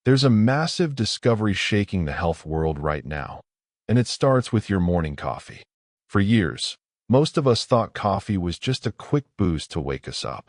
There's a massive discovery shaking the health world right now, and it starts with your morning coffee. For years, most of us thought coffee was just a quick boost to wake us up.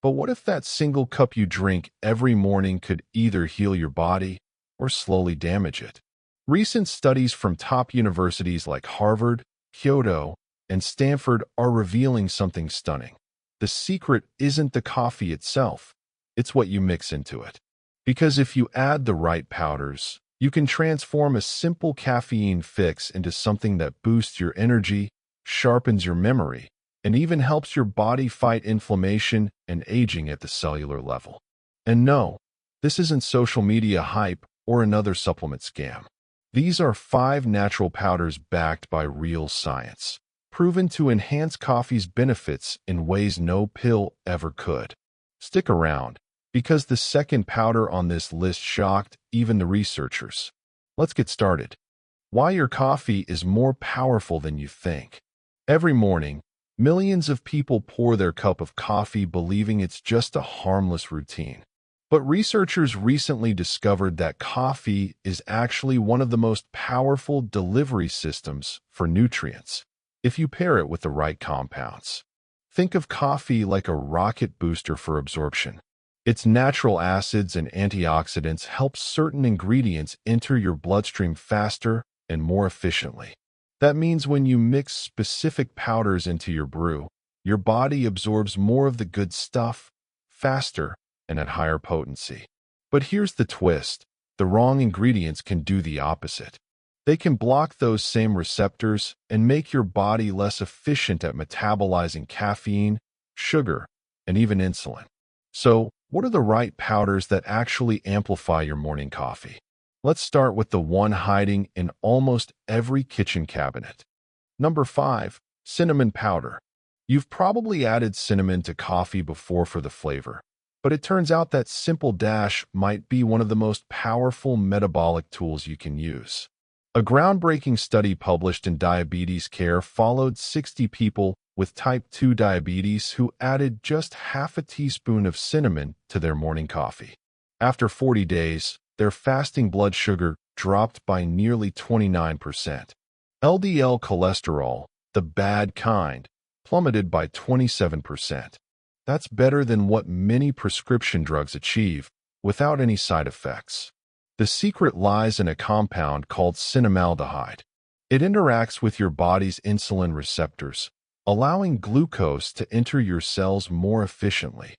But what if that single cup you drink every morning could either heal your body or slowly damage it? Recent studies from top universities like Harvard, Kyoto, and Stanford are revealing something stunning. The secret isn't the coffee itself, it's what you mix into it. Because if you add the right powders, you can transform a simple caffeine fix into something that boosts your energy, sharpens your memory, and even helps your body fight inflammation and aging at the cellular level. And no, this isn't social media hype or another supplement scam. These are 5 natural powders backed by real science, proven to enhance coffee's benefits in ways no pill ever could. Stick around, because the second powder on this list shocked even the researchers. Let's get started. Why your coffee is more powerful than you think. Every morning, millions of people pour their cup of coffee believing it's just a harmless routine. But researchers recently discovered that coffee is actually one of the most powerful delivery systems for nutrients, if you pair it with the right compounds. Think of coffee like a rocket booster for absorption. Its natural acids and antioxidants help certain ingredients enter your bloodstream faster and more efficiently. That means when you mix specific powders into your brew, your body absorbs more of the good stuff faster and at higher potency. But here's the twist. The wrong ingredients can do the opposite. They can block those same receptors and make your body less efficient at metabolizing caffeine, sugar, and even insulin. So, what are the right powders that actually amplify your morning coffee? Let's start with the one hiding in almost every kitchen cabinet. Number 5, cinnamon powder. You've probably added cinnamon to coffee before for the flavor, but it turns out that simple dash might be one of the most powerful metabolic tools you can use. A groundbreaking study published in Diabetes Care followed 60 people with type 2 diabetes who added just half a teaspoon of cinnamon to their morning coffee. After 40 days, their fasting blood sugar dropped by nearly 29%. LDL cholesterol, the bad kind, plummeted by 27%. That's better than what many prescription drugs achieve, without any side effects. The secret lies in a compound called cinnamaldehyde. It interacts with your body's insulin receptors, allowing glucose to enter your cells more efficiently,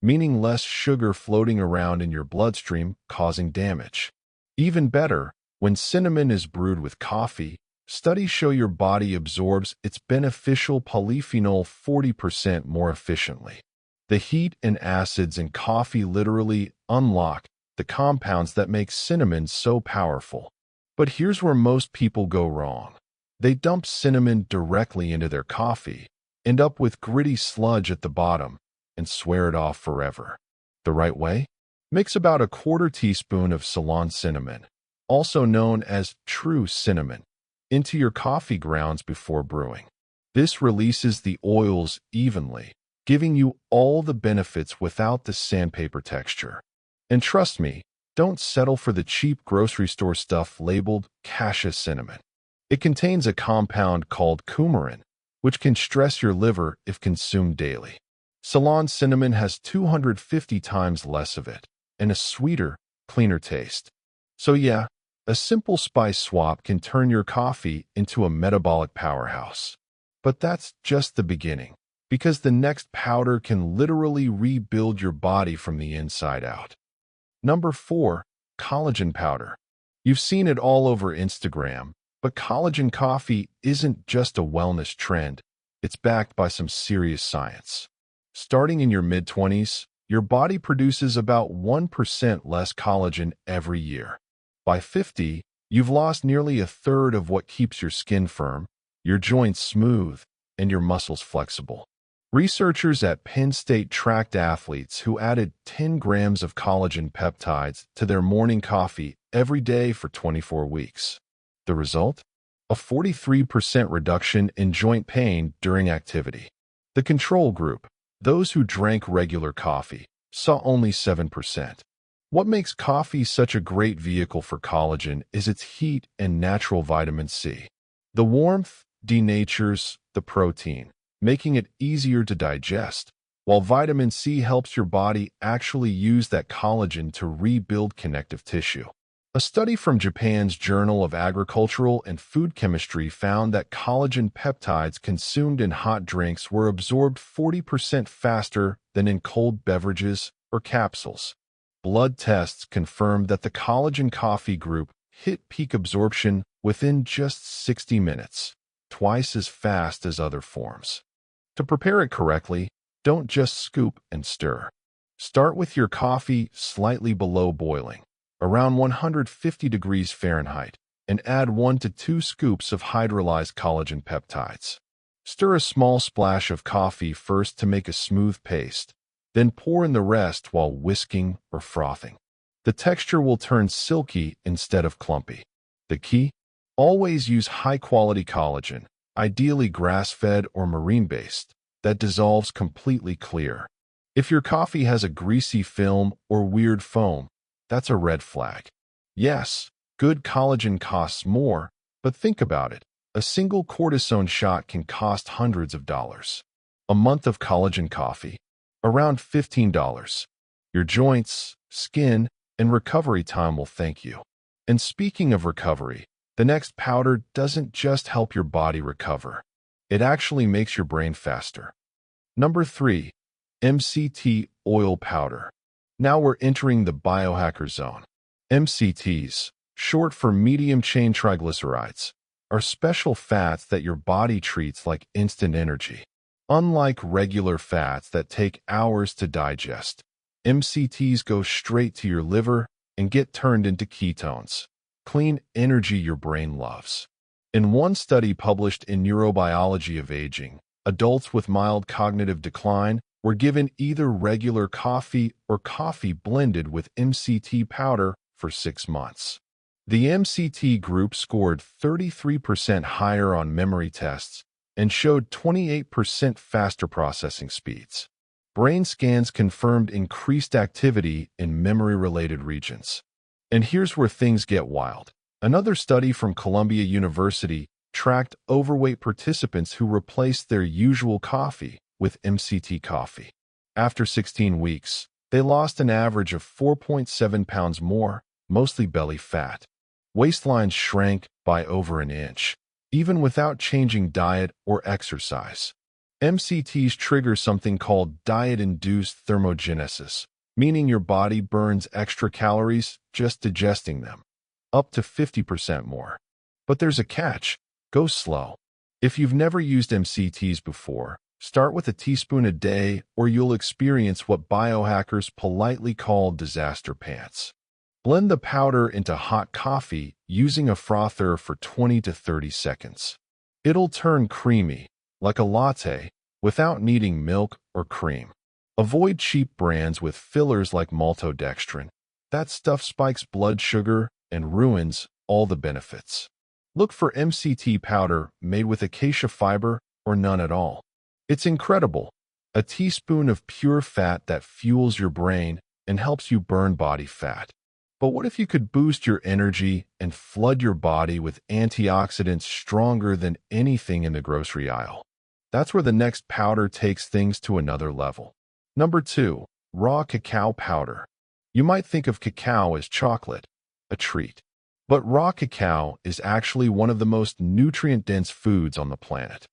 meaning less sugar floating around in your bloodstream causing damage. Even better, when cinnamon is brewed with coffee, studies show your body absorbs its beneficial polyphenol 40% more efficiently. The heat and acids in coffee literally unlock the compounds that make cinnamon so powerful. But here's where most people go wrong. They dump cinnamon directly into their coffee, end up with gritty sludge at the bottom, and swear it off forever. The right way? Mix about a quarter teaspoon of Ceylon cinnamon, also known as true cinnamon, into your coffee grounds before brewing. This releases the oils evenly, giving you all the benefits without the sandpaper texture. And trust me, don't settle for the cheap grocery store stuff labeled cassia cinnamon. It contains a compound called coumarin, which can stress your liver if consumed daily. Ceylon cinnamon has 250 times less of it, and a sweeter, cleaner taste. So yeah, a simple spice swap can turn your coffee into a metabolic powerhouse. But that's just the beginning, because the next powder can literally rebuild your body from the inside out. Number 4, collagen powder. You've seen it all over Instagram, but collagen coffee isn't just a wellness trend. It's backed by some serious science. Starting in your mid-20s, your body produces about 1% less collagen every year. By 50, you've lost nearly a third of what keeps your skin firm, your joints smooth, and your muscles flexible. Researchers at Penn State tracked athletes who added 10 grams of collagen peptides to their morning coffee every day for 24 weeks. The result? A 43% reduction in joint pain during activity. The control group, those who drank regular coffee, saw only 7%. What makes coffee such a great vehicle for collagen is its heat and natural vitamin C. The warmth denatures the protein, making it easier to digest, while vitamin C helps your body actually use that collagen to rebuild connective tissue. A study from Japan's Journal of Agricultural and Food Chemistry found that collagen peptides consumed in hot drinks were absorbed 40% faster than in cold beverages or capsules. Blood tests confirmed that the collagen coffee group hit peak absorption within just 60 minutes, twice as fast as other forms. To prepare it correctly, don't just scoop and stir. Start with your coffee slightly below boiling, around 150 degrees Fahrenheit, and add 1 to 2 scoops of hydrolyzed collagen peptides. Stir a small splash of coffee first to make a smooth paste, then pour in the rest while whisking or frothing. The texture will turn silky instead of clumpy. The key? Always use high-quality collagen, ideally grass-fed or marine-based, that dissolves completely clear. If your coffee has a greasy film or weird foam, that's a red flag. Yes, good collagen costs more, but think about it. A single cortisone shot can cost hundreds of dollars. A month of collagen coffee, around $15. Your joints, skin, and recovery time will thank you. And speaking of recovery, the next powder doesn't just help your body recover. It actually makes your brain faster. Number 3. MCT oil powder. Now we're entering the biohacker zone. MCTs, short for medium-chain triglycerides, are special fats that your body treats like instant energy. Unlike regular fats that take hours to digest, MCTs go straight to your liver and get turned into ketones, clean energy your brain loves. In one study published in Neurobiology of Aging, adults with mild cognitive decline were given either regular coffee or coffee blended with MCT powder for 6 months. The MCT group scored 33% higher on memory tests and showed 28% faster processing speeds. Brain scans confirmed increased activity in memory-related regions. And here's where things get wild. Another study from Columbia University tracked overweight participants who replaced their usual coffee with MCT coffee. After 16 weeks, they lost an average of 4.7 pounds more, mostly belly fat. Waistlines shrank by over an inch, even without changing diet or exercise. MCTs trigger something called diet-induced thermogenesis, meaning your body burns extra calories just digesting them, up to 50% more. But there's a catch. Go slow. If you've never used MCTs before, start with a teaspoon a day or you'll experience what biohackers politely call disaster pants. Blend the powder into hot coffee using a frother for 20 to 30 seconds. It'll turn creamy, like a latte, without needing milk or cream. Avoid cheap brands with fillers like maltodextrin. That stuff spikes blood sugar and ruins all the benefits. Look for MCT powder made with acacia fiber or none at all. It's incredible. A teaspoon of pure fat that fuels your brain and helps you burn body fat. But what if you could boost your energy and flood your body with antioxidants stronger than anything in the grocery aisle? That's where the next powder takes things to another level. Number 2. Raw cacao powder. You might think of cacao as chocolate, a treat. But raw cacao is actually one of the most nutrient-dense foods on the planet.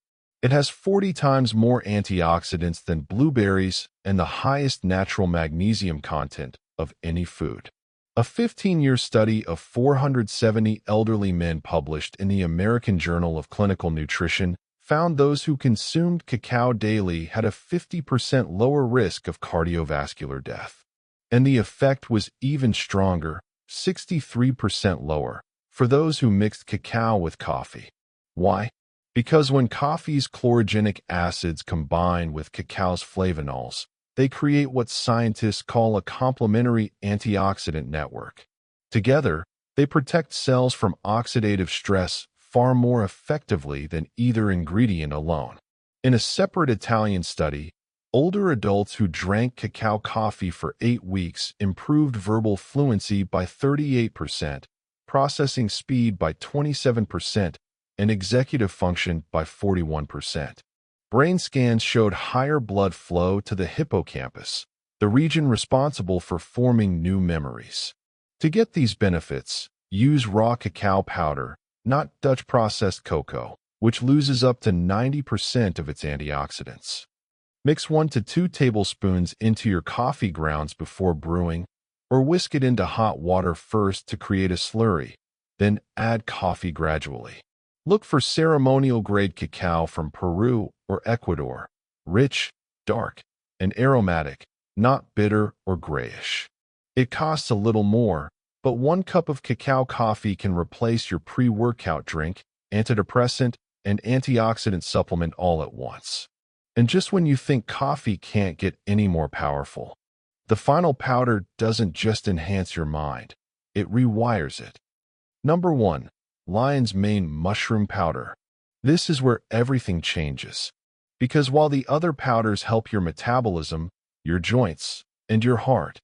It has 40 times more antioxidants than blueberries and the highest natural magnesium content of any food. A 15-year study of 470 elderly men published in the American Journal of Clinical Nutrition found those who consumed cacao daily had a 50% lower risk of cardiovascular death. And the effect was even stronger, 63% lower, for those who mixed cacao with coffee. Why? Because when coffee's chlorogenic acids combine with cacao's flavonols, they create what scientists call a complementary antioxidant network. Together, they protect cells from oxidative stress far more effectively than either ingredient alone. In a separate Italian study, Older adults who drank cacao coffee for 8 weeks improved verbal fluency by 38%, processing speed by 27%, and executive function by 41%. Brain scans showed higher blood flow to the hippocampus, the region responsible for forming new memories. To get these benefits, use raw cacao powder, not Dutch processed cocoa, which loses up to 90% of its antioxidants. Mix 1 to 2 tablespoons into your coffee grounds before brewing, or whisk it into hot water first to create a slurry, then add coffee gradually. Look for ceremonial-grade cacao from Peru or Ecuador, rich, dark, and aromatic, not bitter or grayish. It costs a little more, but 1 cup of cacao coffee can replace your pre-workout drink, antidepressant, and antioxidant supplement all at once. And just when you think coffee can't get any more powerful, the final powder doesn't just enhance your mind, it rewires it. Number 1. Lion's Mane Mushroom Powder. This is where everything changes. Because while the other powders help your metabolism, your joints, and your heart,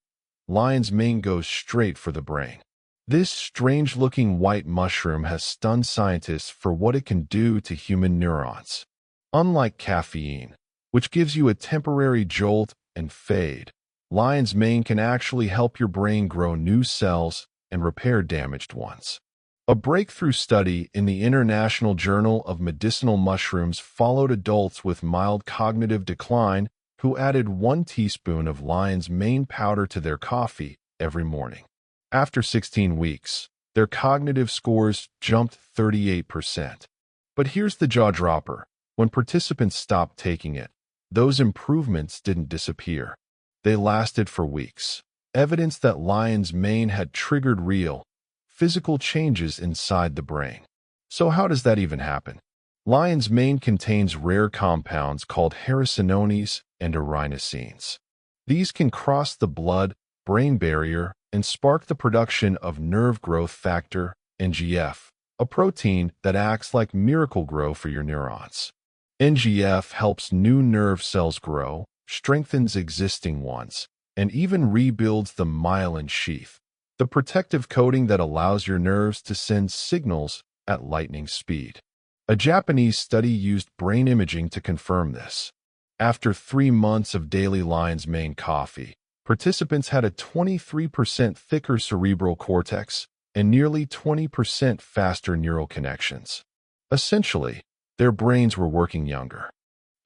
lion's mane goes straight for the brain. This strange-looking white mushroom has stunned scientists for what it can do to human neurons. Unlike caffeine, which gives you a temporary jolt and fade, lion's mane can actually help your brain grow new cells and repair damaged ones. A breakthrough study in the International Journal of Medicinal Mushrooms followed adults with mild cognitive decline who added 1 teaspoon of lion's mane powder to their coffee every morning. After 16 weeks, their cognitive scores jumped 38%. But here's the jaw-dropper. When participants stopped taking it, those improvements didn't disappear. They lasted for weeks. Evidence that lion's mane had triggered real, physical changes inside the brain. So how does that even happen? Lion's mane contains rare compounds called hericenones and iridescenes. These can cross the blood-brain barrier and spark the production of nerve growth factor, NGF, a protein that acts like Miracle-Gro for your neurons. NGF helps new nerve cells grow, strengthens existing ones, and even rebuilds the myelin sheath, the protective coating that allows your nerves to send signals at lightning speed. A Japanese study used brain imaging to confirm this. After 3 months of daily lion's mane coffee, participants had a 23% thicker cerebral cortex and nearly 20% faster neural connections. Essentially, their brains were working younger.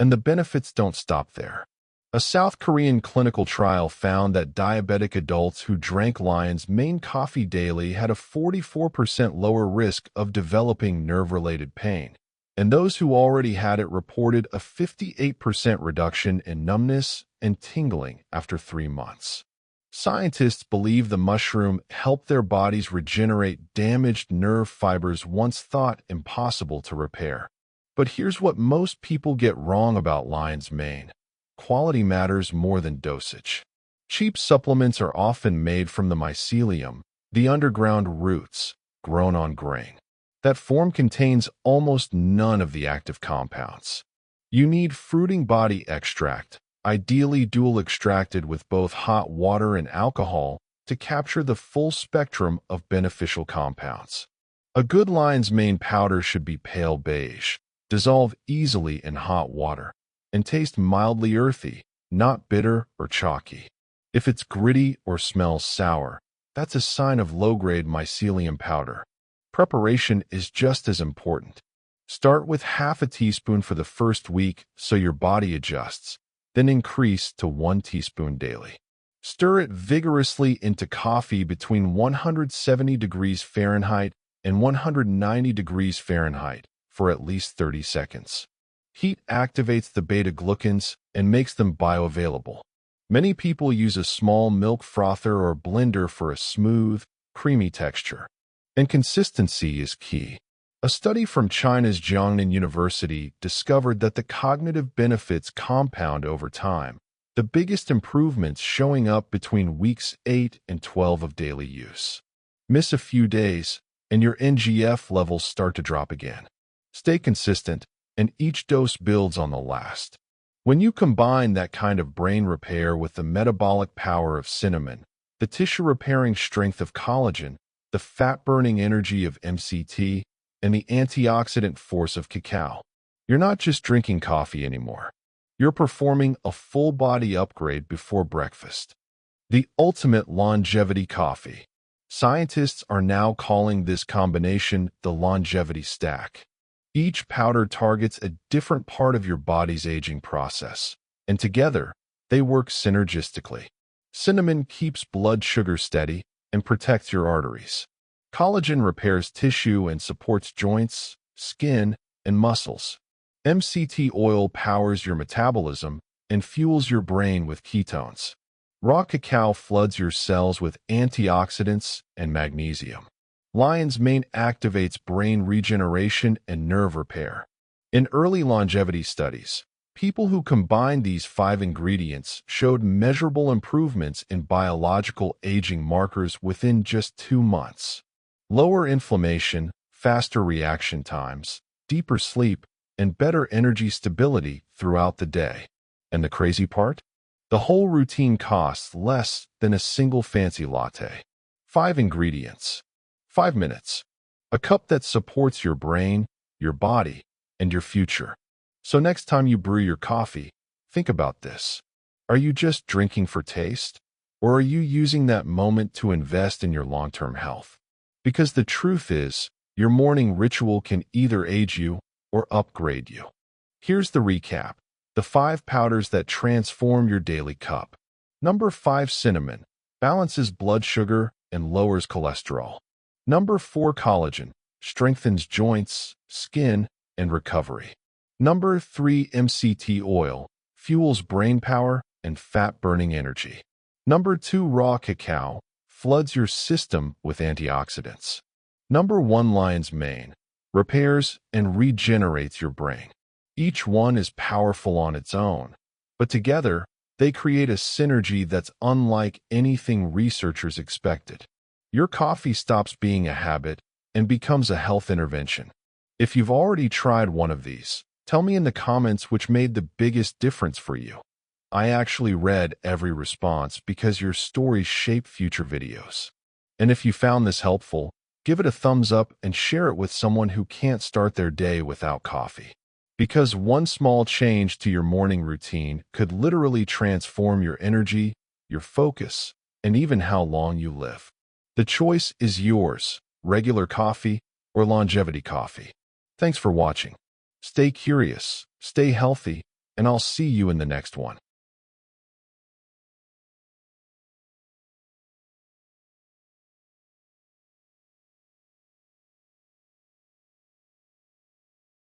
And the benefits don't stop there. A South Korean clinical trial found that diabetic adults who drank lion's mane coffee daily had a 44% lower risk of developing nerve-related pain, and those who already had it reported a 58% reduction in numbness and tingling after 3 months. Scientists believe the mushroom helped their bodies regenerate damaged nerve fibers once thought impossible to repair. But here's what most people get wrong about lion's mane. Quality matters more than dosage. Cheap supplements are often made from the mycelium, the underground roots, grown on grain. That form contains almost none of the active compounds. You need fruiting body extract, ideally dual extracted with both hot water and alcohol, to capture the full spectrum of beneficial compounds. A good lion's mane powder should be pale beige, dissolve easily in hot water, and taste mildly earthy, not bitter or chalky. If it's gritty or smells sour, that's a sign of low-grade mycelium powder. Preparation is just as important. Start with half a teaspoon for the first week so your body adjusts, then increase to 1 teaspoon daily. Stir it vigorously into coffee between 170 degrees Fahrenheit and 190 degrees Fahrenheit for at least 30 seconds. Heat activates the beta-glucans and makes them bioavailable. Many people use a small milk frother or blender for a smooth, creamy texture. And consistency is key. A study from China's Jiangnan University discovered that the cognitive benefits compound over time, the biggest improvements showing up between weeks 8 and 12 of daily use. Miss a few days, and your NGF levels start to drop again. Stay consistent, and each dose builds on the last. When you combine that kind of brain repair with the metabolic power of cinnamon, the tissue-repairing strength of collagen, the fat-burning energy of MCT, and the antioxidant force of cacao, you're not just drinking coffee anymore. You're performing a full-body upgrade before breakfast. The ultimate longevity coffee. Scientists are now calling this combination the longevity stack. Each powder targets a different part of your body's aging process, and together, they work synergistically. Cinnamon keeps blood sugar steady and protects your arteries. Collagen repairs tissue and supports joints, skin, and muscles. MCT oil powers your metabolism and fuels your brain with ketones. Raw cacao floods your cells with antioxidants and magnesium. Lion's mane activates brain regeneration and nerve repair. In early longevity studies, people who combined these 5 ingredients showed measurable improvements in biological aging markers within just 2 months. Lower inflammation, faster reaction times, deeper sleep, and better energy stability throughout the day. And the crazy part? The whole routine costs less than a single fancy latte. 5 ingredients. 5 minutes. A cup that supports your brain, your body, and your future. So next time you brew your coffee, think about this. Are you just drinking for taste? Or are you using that moment to invest in your long-term health? Because the truth is, your morning ritual can either age you or upgrade you. Here's the recap. The 5 powders that transform your daily cup. Number 5, cinnamon. Balances blood sugar and lowers cholesterol. Number 4, collagen. Strengthens joints, skin, and recovery. Number 3, MCT oil. Fuels brain power and fat-burning energy. Number 2, raw cacao. Floods your system with antioxidants. Number 1, lion's mane. Repairs and regenerates your brain. Each one is powerful on its own, but together, they create a synergy that's unlike anything researchers expected. Your coffee stops being a habit and becomes a health intervention. If you've already tried one of these, tell me in the comments which made the biggest difference for you. I actually read every response because your stories shape future videos. And if you found this helpful, give it a thumbs up and share it with someone who can't start their day without coffee. Because one small change to your morning routine could literally transform your energy, your focus, and even how long you live. The choice is yours, regular coffee or longevity coffee. Thanks for watching. Stay curious, stay healthy, and I'll see you in the next one.